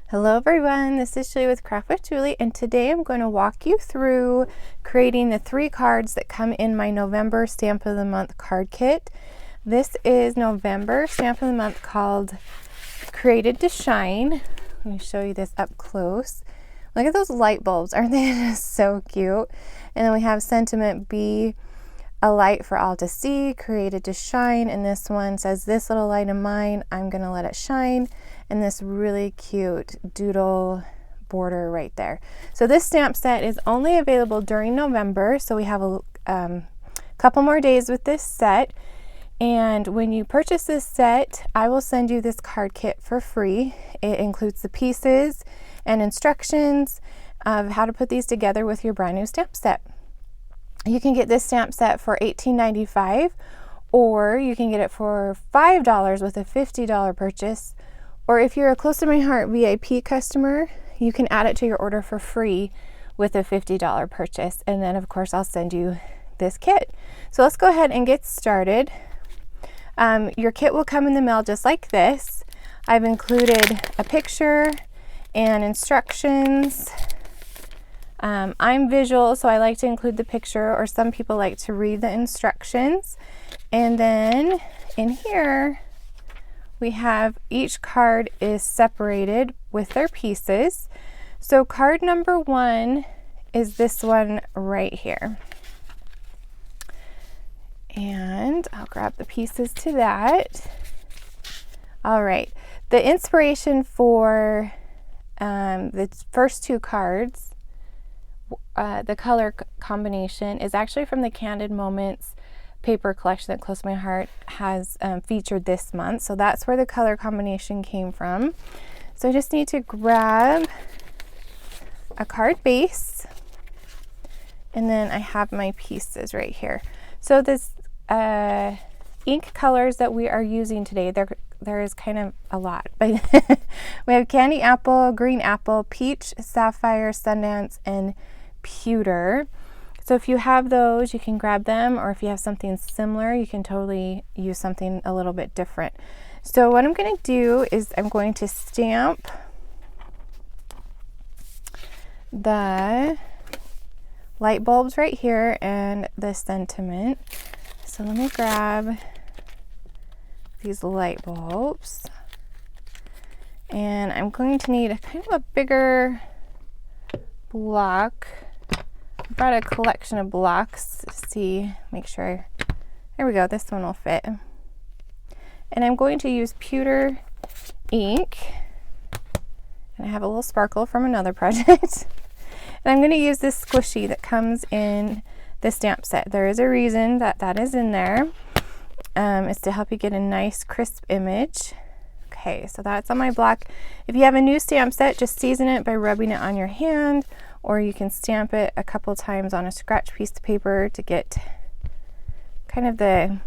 Hello everyone, this is Julie with Craft with Julie, and today I'm going to walk you through creating the 3 cards that come in my November Stamp of the Month card kit. This is November Stamp of the Month called Created to Shine. Let me show you this up close. Look at those light bulbs, aren't they just so cute? And then we have Sentiment Be a Light for All to See, Created to Shine, and this one says, this little light of mine, I'm gonna let it shine, and this really cute doodle border right there. So this stamp set is only available during November, so we have a couple more days with this set, and when you purchase this set, I will send you this card kit for free. It includes the pieces and instructions of how to put these together with your brand new stamp set. You can get this stamp set for $18.95, or you can get it for $5 with a $50 purchase. Or if you're a Close to My Heart VIP customer, you can add it to your order for free with a $50 purchase. And then of course I'll send you this kit. So let's go ahead and get started. Your kit will come in the mail just like this. I've included a picture and instructions. I'm visual, so I like to include the picture, or some people like to read the instructions. And then in here, we have each card is separated with their pieces. So card number 1 is this one right here. And I'll grab the pieces to that. All right, the inspiration for the first 2 cards, the color combination, is actually from the Candid Moments paper collection that Close to My Heart has featured this month. So that's where the color combination came from. So I just need to grab a card base, and then I have my pieces right here. So this ink colors that we are using today, there is kind of a lot, but we have Candy Apple, Green Apple, Peach, Sapphire, Sundance, and Pewter. So if you have those, you can grab them, or if you have something similar, you can totally use something a little bit different. So what I'm going to do is I'm going to stamp the light bulbs right here and the sentiment. So let me grab these light bulbs, and I'm going to need a kind of a bigger block. I brought a collection of blocks to see, make sure. There we go, this one will fit. And I'm going to use Pewter Ink, and I have a little sparkle from another project. And I'm going to use this squishy that comes in the stamp set. There is a reason that that is in there. It's to help you get a nice crisp image. Okay, so that's on my block. If you have a new stamp set, just season it by rubbing it on your hand, or you can stamp it a couple times on a scratch piece of paper to get kind of the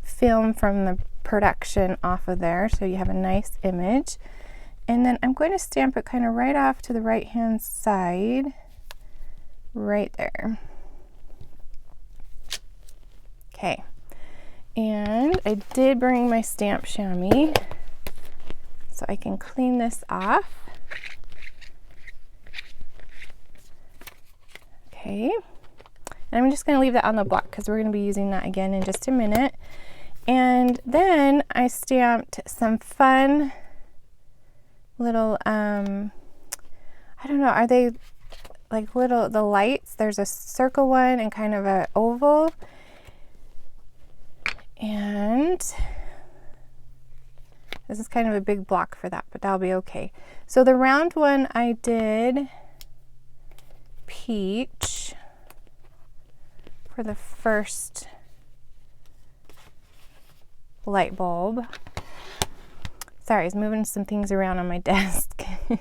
film from the production off of there, so you have a nice image. And then I'm going to stamp it kind of right off to the right hand side, right there. Okay, and I did bring my stamp chamois, so I can clean this off. Okay, and I'm just going to leave that on the block because we're going to be using that again in just a minute. And then I stamped some fun little, I don't know, are they like little, the lights? There's a circle one and kind of an oval. And this is kind of a big block for that, but that'll be okay. So the round one I did peach for the first light bulb. Sorry, I was moving some things around on my desk. And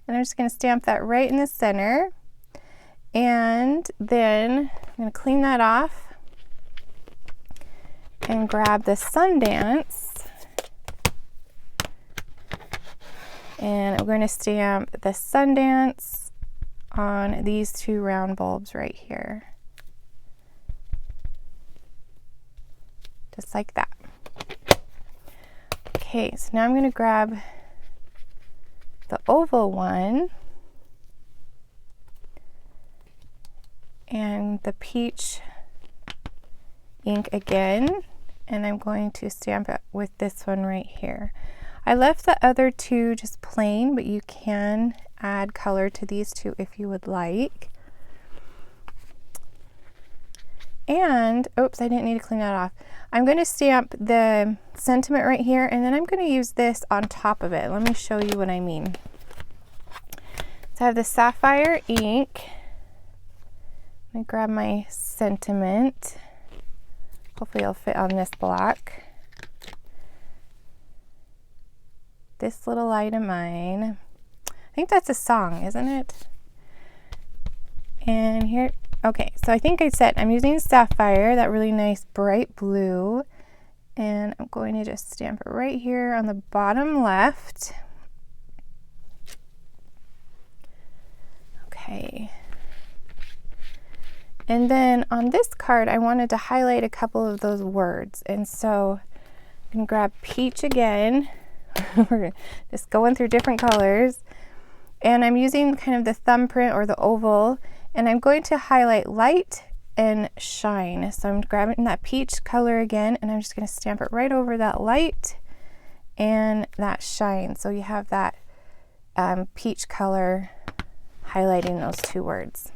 I'm just going to stamp that right in the center. And then I'm going to clean that off and grab the Sundance. And I'm going to stamp the Sundance on these 2 round bulbs right here. Just like that. Okay, so now I'm going to grab the oval one and the peach ink again, and I'm going to stamp it with this one right here. I left the other two just plain, but you can add color to these two if you would like. And, oops, I didn't need to clean that off. I'm going to stamp the sentiment right here, and then I'm going to use this on top of it. Let me show you what I mean. So I have the Sapphire ink. Let me grab my sentiment. Hopefully it'll fit on this block. This little light of mine. I think that's a song, isn't it? And here, okay, so I think I said I'm using Sapphire, that really nice bright blue. And I'm going to just stamp it right here on the bottom left. Okay. And then on this card, I wanted to highlight a couple of those words. And so I'm going to grab peach again. We're just going through different colors. And I'm using kind of the thumbprint or the oval. And I'm going to highlight light and shine. So I'm grabbing that peach color again, and I'm just going to stamp it right over that light and that shine. So you have that peach color highlighting those two words.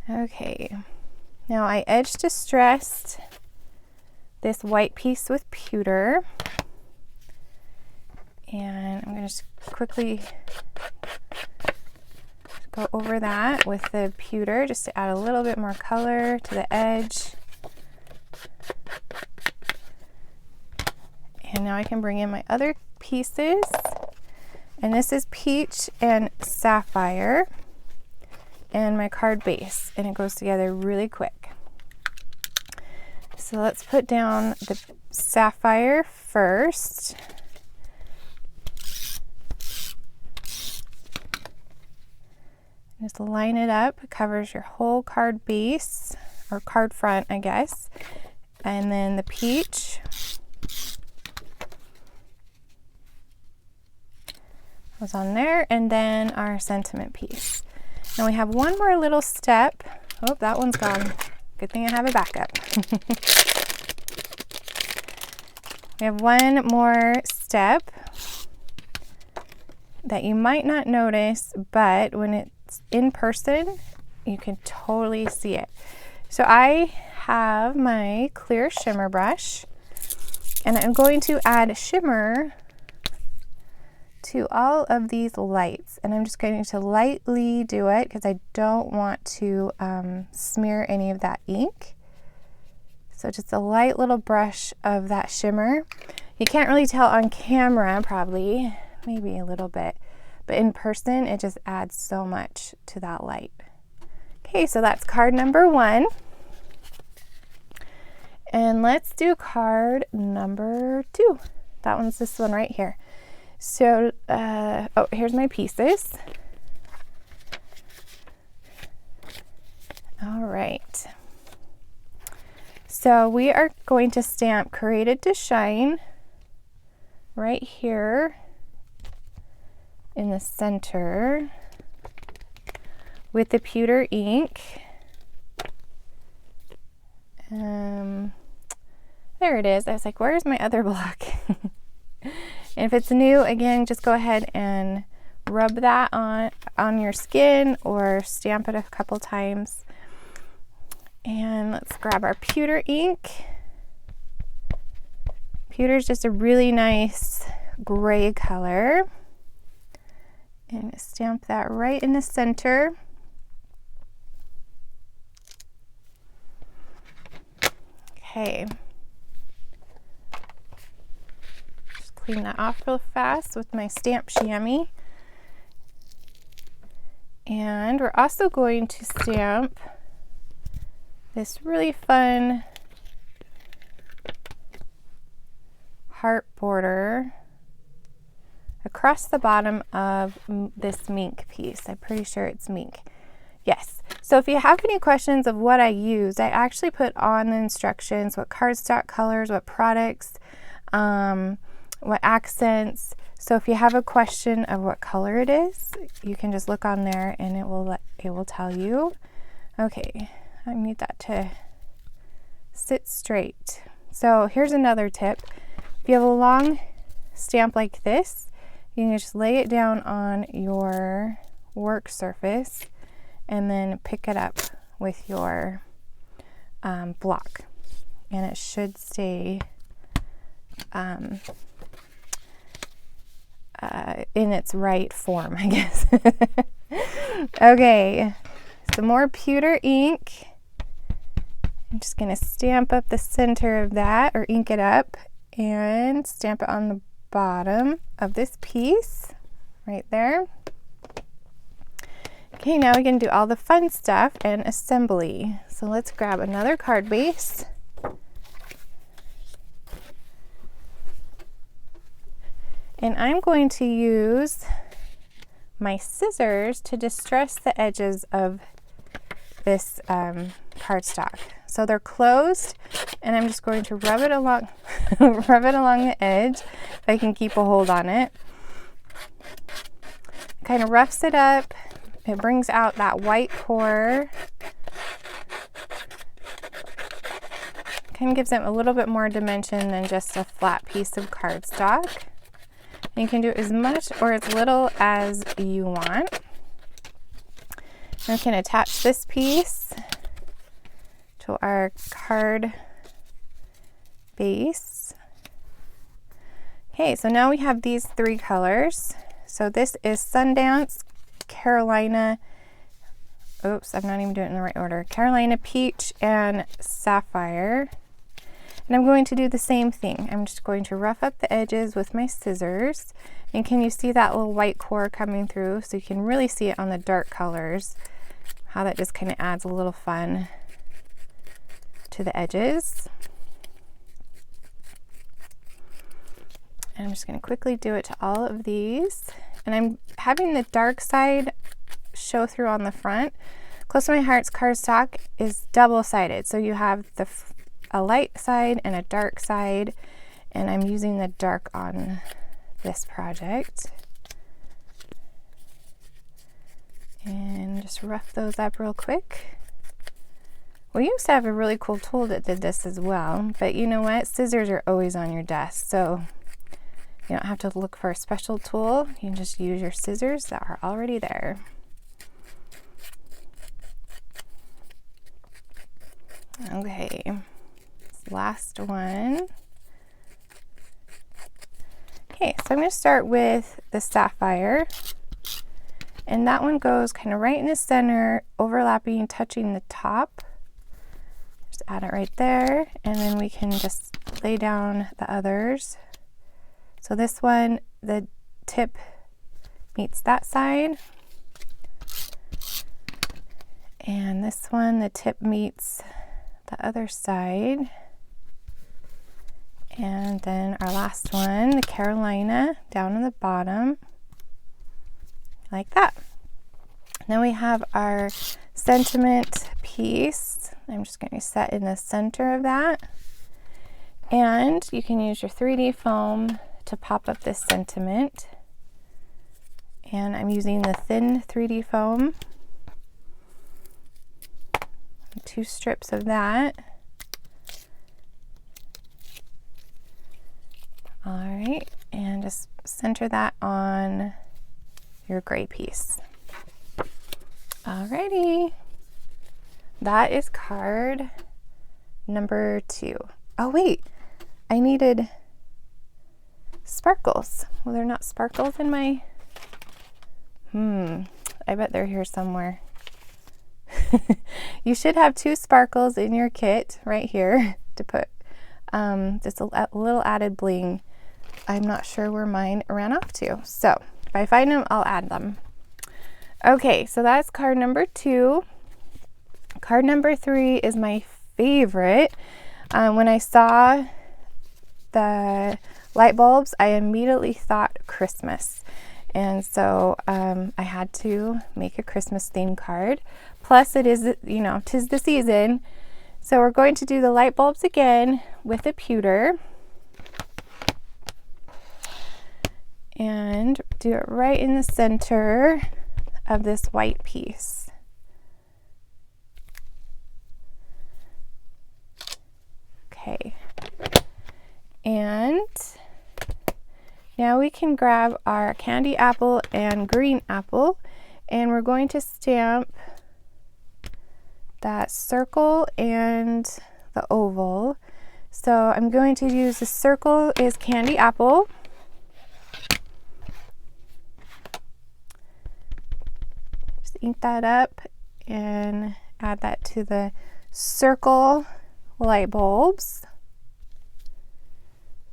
Okay, now I edge distressed this white piece with pewter, and I'm going to just quickly go over that with the pewter just to add a little bit more color to the edge. And now I can bring in my other pieces, and this is peach and sapphire and my card base, and it goes together really quick. So let's put down the sapphire first. Just line it up. It covers your whole card base, or card front, I guess. And then the peach. Was on there, and then our sentiment piece. Now we have one more little step. Oh, that one's gone. Good thing I have a backup. We have one more step that you might not notice, but when it's in person, you can totally see it. So I have my clear shimmer brush, and I'm going to add shimmer to all of these lights, and I'm just going to lightly do it because I don't want to smear any of that ink. So just a light little brush of that shimmer. You can't really tell on camera, probably, maybe a little bit, but in person it just adds so much to that light. Okay, so that's card number 1. And let's do card number 2. That one's this one right here. So, oh, here's my pieces. All right. So we are going to stamp Created to Shine right here in the center with the pewter ink. There it is. I was like, where's my other block? And if it's new, again, just go ahead and rub that on your skin or stamp it a couple times. And let's grab our pewter ink. Pewter is just a really nice gray color. And stamp that right in the center. Okay. Clean that off real fast with my stamp chamois. And we're also going to stamp this really fun heart border across the bottom of this Mink piece. I'm pretty sure it's Mink. Yes. So if you have any questions of what I used, I actually put on the instructions what cardstock colors, what products, what accents. So if you have a question of what color it is, you can just look on there and it will tell you. Okay, I need that to sit straight. So here's another tip. If you have a long stamp like this, you can just lay it down on your work surface and then pick it up with your block, and it should stay in its right form, I guess. Okay, some more pewter ink. I'm just going to stamp up the center of that, or ink it up, and stamp it on the bottom of this piece right there. Okay, now we can do all the fun stuff and assembly. So let's grab another card base. And I'm going to use my scissors to distress the edges of this cardstock. So they're closed, and I'm just going to rub it along rub it along the edge if I can keep a hold on it. Kind of roughs it up. It brings out that white core. Kind of gives it a little bit more dimension than just a flat piece of cardstock. And you can do as much or as little as you want. And we can attach this piece to our card base. Okay, so now we have these three colors. So this is Sundance, Carolina, oops, I'm not even doing it in the right order, Carolina Peach, and Sapphire. And I'm going to do the same thing. I'm just going to rough up the edges with my scissors. And can you see that little white core coming through? So you can really see it on the dark colors, how that just kind of adds a little fun to the edges. And I'm just going to quickly do it to all of these. And I'm having the dark side show through on the front. Close to My Heart's cardstock is double-sided. So you have a light side and a dark side. And I'm using the dark on this project. And just rough those up real quick. We used to have a really cool tool that did this as well. But you know what? Scissors are always on your desk. So you don't have to look for a special tool. You can just use your scissors that are already there. Okay, last one. Okay, so I'm going to start with the Sapphire. And that one goes kind of right in the center, overlapping, touching the top. Just add it right there. And then we can just lay down the others. So this one, the tip meets that side. And this one, the tip meets the other side. And then our last one, the Carolina, down in the bottom, like that. Then we have our sentiment piece. I'm just going to set in the center of that. And you can use your 3D foam to pop up this sentiment. And I'm using the thin 3D foam. 2 strips of that. All right, and just center that on your gray piece. Alrighty, that is card number 2. Oh wait, I needed sparkles. Well, they're not sparkles in my, I bet they're here somewhere. You should have 2 sparkles in your kit right here to put just a little added bling. I'm not sure where mine ran off to. So if I find them, I'll add them. Okay, so that's card number 2. Card number 3 is my favorite. When I saw the light bulbs, I immediately thought Christmas. And so I had to make a Christmas themed card. Plus it is, you know, 'tis the season. So we're going to do the light bulbs again with a pewter. and do it right in the center of this white piece. Okay, and now we can grab our candy apple and green apple, and we're going to stamp that circle and the oval. So I'm going to use the circle is candy apple. Just ink that up and add that to the circle light bulbs.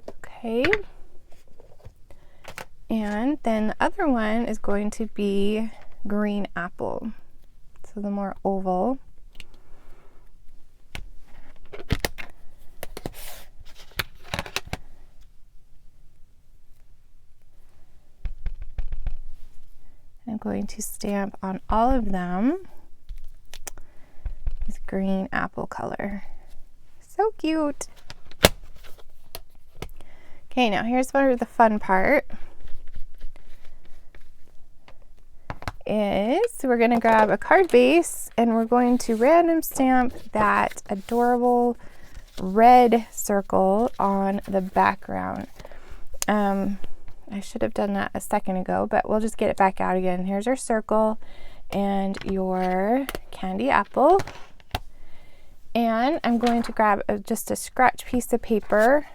Okay. And then the other one is going to be green apple. So the more oval. I'm going to stamp on all of them with green apple color. So cute. Okay, now here's where the fun part is. We're going to grab a card base and we're going to random stamp that adorable red circle on the background. I should have done that a second ago, but we'll just get it back out again. Here's your circle and your candy apple. And I'm going to grab just a scratch piece of paper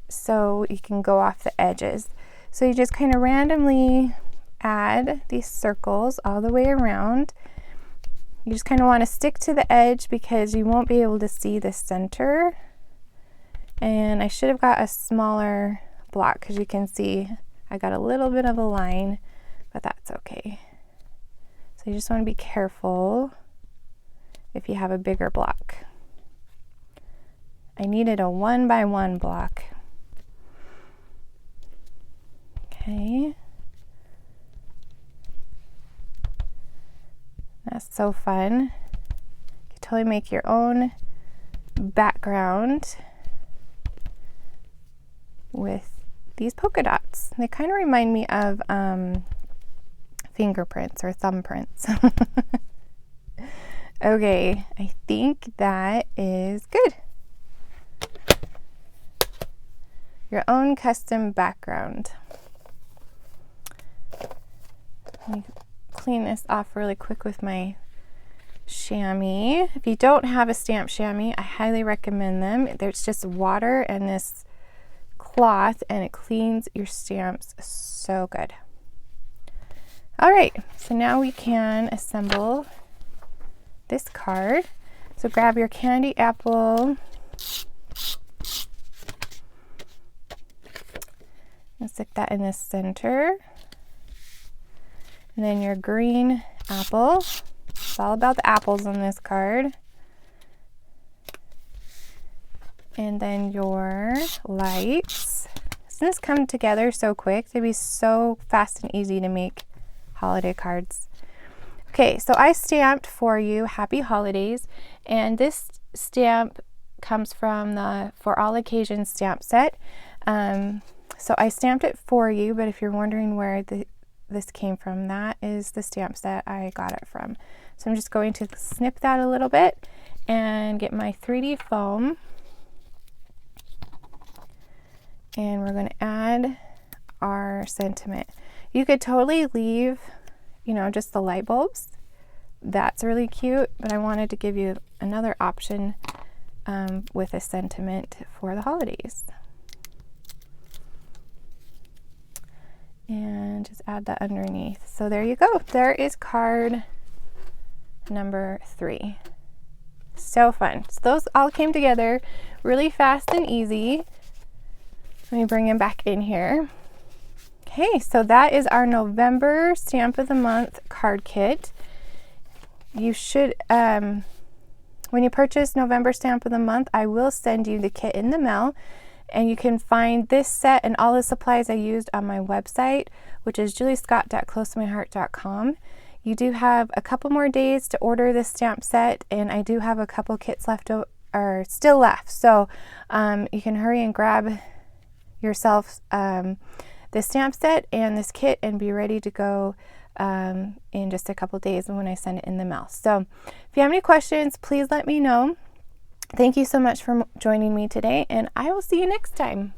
so you can go off the edges. So you just kind of randomly add these circles all the way around. You just kind of want to stick to the edge because you won't be able to see the center. And I should have got a smaller block because you can see I got a little bit of a line, but that's okay. So you just want to be careful if you have a bigger block. I needed a 1x1 block. Okay. That's so fun. You can totally make your own background with these polka dots. They kind of remind me of fingerprints or thumbprints. Okay, I think that is good. Your own custom background. Let me clean this off really quick with my chamois. If you don't have a stamp chamois, I highly recommend them. There's just water and this cloth and it cleans your stamps so good. All right, so now we can assemble this card. So grab your candy apple and stick that in the center. And then your green apple. It's all about the apples on this card. And then your lights. Doesn't this come together so quick? It'd be so fast and easy to make holiday cards. Okay, so I stamped for you Happy Holidays, and this stamp comes from the For All Occasions stamp set. So I stamped it for you, but if you're wondering where this came from, that is the stamp set I got it from. So I'm just going to snip that a little bit and get my 3D foam. And we're going to add our sentiment. You could totally leave, you know, just the light bulbs. That's really cute, but I wanted to give you another option with a sentiment for the holidays. And just add that underneath. So there you go. There is card number 3. So fun. So those all came together really fast and easy. Let me bring them back in here. Okay, so that is our November Stamp of the Month card kit. You should, when you purchase November Stamp of the Month, I will send you the kit in the mail. And you can find this set and all the supplies I used on my website, which is juliescott.closetomyheart.com. You do have a couple more days to order this stamp set, and I do have a couple kits left or still left. So you can hurry and grab yourself this stamp set and this kit and be ready to go in just a couple days when I send it in the mail. So if you have any questions, please let me know. Thank you so much for joining me today, and I will see you next time.